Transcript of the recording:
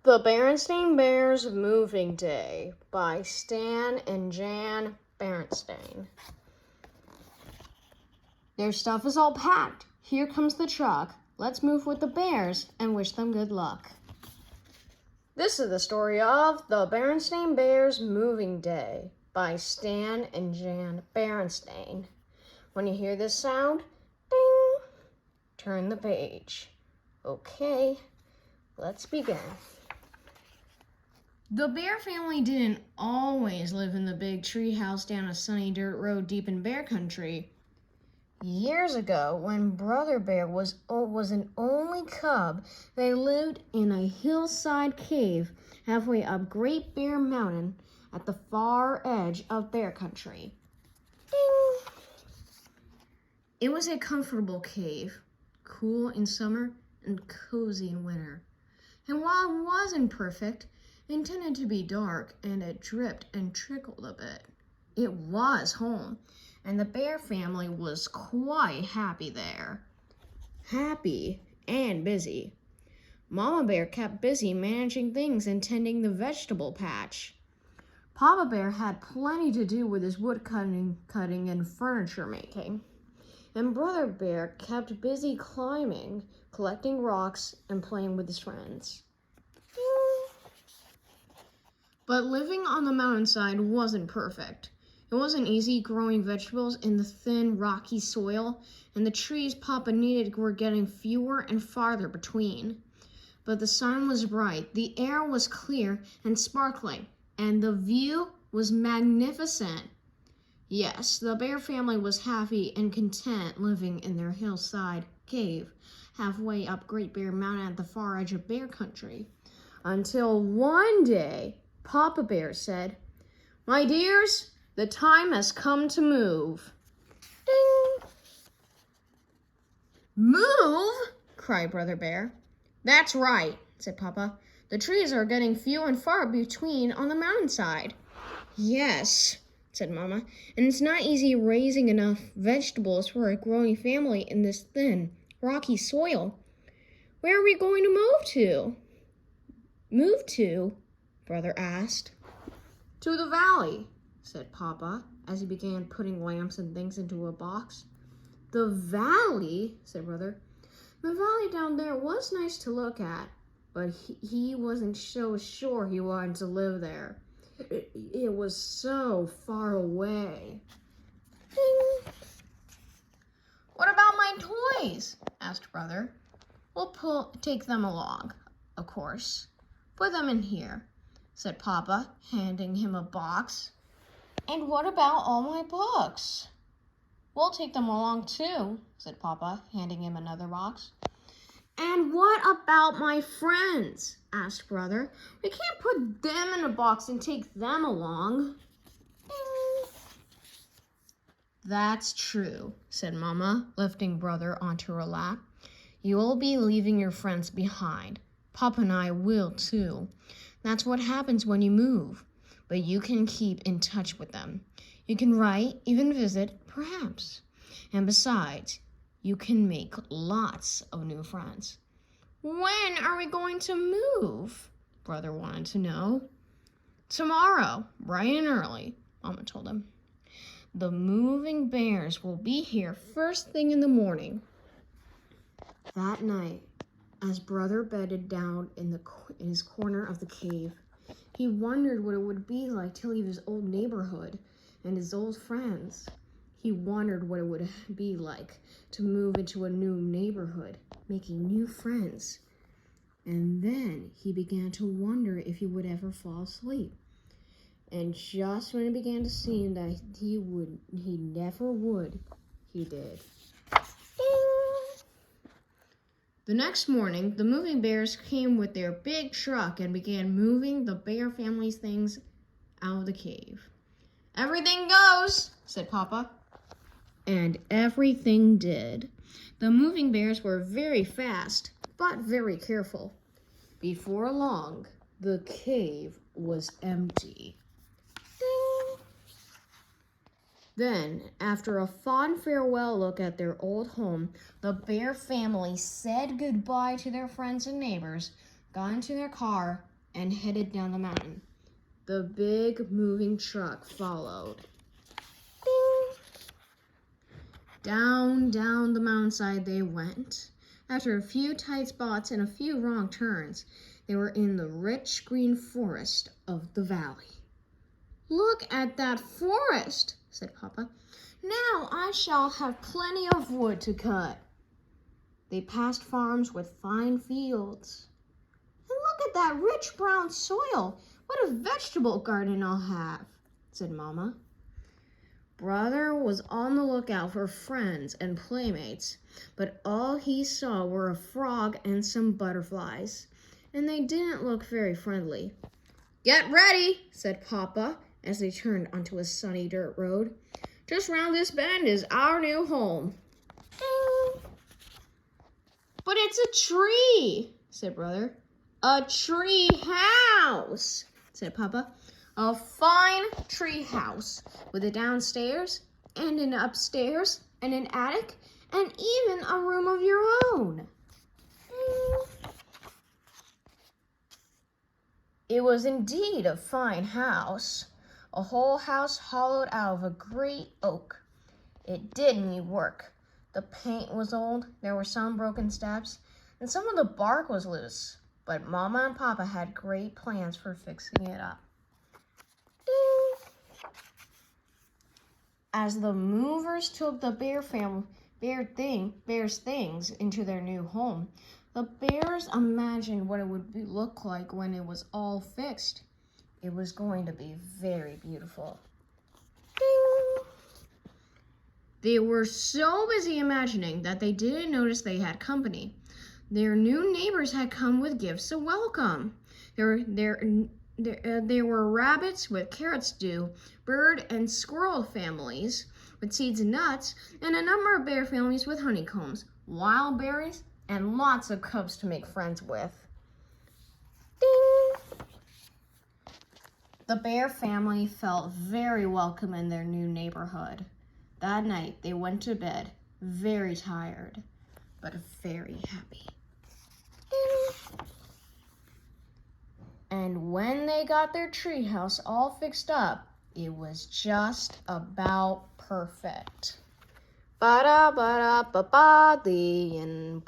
The Berenstain Bears Moving Day by Stan and Jan Berenstain. Their stuff is all packed. Here comes the truck. Let's move with the bears and wish them good luck. This is the story of The Berenstain Bears Moving Day by Stan and Jan Berenstain. When you hear this sound, ding, turn the page. Okay, let's begin. The Bear family didn't always live in the big tree house down a sunny dirt road deep in bear country. Years ago, when Brother Bear was an only cub, they lived in a hillside cave halfway up Great Bear Mountain at the far edge of bear country. Ding! It was a comfortable cave, cool in summer and cozy in winter. And while it wasn't perfect, it tended to be dark and it dripped and trickled a bit. It was home, and the bear family was quite happy there. Happy and busy. Mama Bear kept busy managing things and tending the vegetable patch. Papa Bear had plenty to do with his wood cutting and furniture making. And Brother Bear kept busy climbing, collecting rocks, and playing with his friends. But living on the mountainside wasn't perfect. It wasn't easy growing vegetables in the thin, rocky soil, and the trees Papa needed were getting fewer and farther between. But the sun was bright, the air was clear and sparkling, and the view was magnificent. Yes, the bear family was happy and content living in their hillside cave, halfway up Great Bear Mountain at the far edge of bear country. Until one day, Papa Bear said, "My dears, the time has come to move." Ding! "Move?" cried Brother Bear. "That's right," said Papa. "The trees are getting few and far between on the mountainside." "Yes," said Mama, "and it's not easy raising enough vegetables for a growing family in this thin, rocky soil. Where are we going to move to?" "Move to?" Brother asked. "To the valley," said Papa, as he began putting lamps and things into a box. "The valley?" said Brother. "The valley down there was nice to look at, but he wasn't so sure he wanted to live there. It was so far away." Ding! "What about my toys?" asked Brother. "We'll take them along, of course. Put them in here," said Papa, handing him a box. "And what about all my books?" "We'll take them along too," said Papa, handing him another box. "And what about my friends?" asked Brother. "We can't put them in a box and take them along." Ding. "That's true," said Mama, lifting Brother onto her lap. "You'll be leaving your friends behind. Papa and I will too. That's what happens when you move. But you can keep in touch with them. You can write, even visit, perhaps. And besides, you can make lots of new friends." "When are we going to move?" Brother wanted to know. "Tomorrow, bright and early," Mama told him. "The moving bears will be here first thing in the morning." That night, as Brother bedded down in his corner of the cave, he wondered what it would be like to leave his old neighborhood and his old friends. He wondered what it would be like to move into a new neighborhood, making new friends. And then he began to wonder if he would ever fall asleep. And just when it began to seem that he never would, he did. The next morning, the moving bears came with their big truck and began moving the bear family's things out of the cave. "Everything goes," said Papa. And everything did. The moving bears were very fast, but very careful. Before long, the cave was empty. Ding! Then, after a fond farewell look at their old home, the bear family said goodbye to their friends and neighbors, got into their car, and headed down the mountain. The big moving truck followed. Ding! Down the mountainside they went. After a few tight spots and a few wrong turns, they were in the rich green forest of the valley. "Look at that forest," said Papa. "Now I shall have plenty of wood to cut." They passed farms with fine fields. "And look at that rich brown soil. What a vegetable garden I'll have," said Mama. Brother was on the lookout for friends and playmates, but all he saw were a frog and some butterflies, and they didn't look very friendly. "Get ready," said Papa as they turned onto a sunny dirt road. "Just round this bend is our new home." Ding! "But it's a tree," said Brother. "A tree house," said Papa. "A fine tree house with a downstairs and an upstairs and an attic and even a room of your own." It was indeed a fine house, a whole house hollowed out of a great oak. It did need work. The paint was old, there were some broken steps, and some of the bark was loose, but Mama and Papa had great plans for fixing it up. Ding! As the movers took the bear's things into their new home, the bears imagined what it would look like when it was all fixed. It was going to be very beautiful. Ding! They were so busy imagining that they didn't notice they had company. Their new neighbors had come with gifts of welcome. There were rabbits with carrot stew, bird and squirrel families with seeds and nuts, and a number of bear families with honeycombs, wild berries, and lots of cubs to make friends with. Ding! The bear family felt very welcome in their new neighborhood. That night they went to bed very tired, but very happy. Ding! And when they got their treehouse all fixed up, it was just about perfect. Ba-da-ba-da-ba-ba, the end.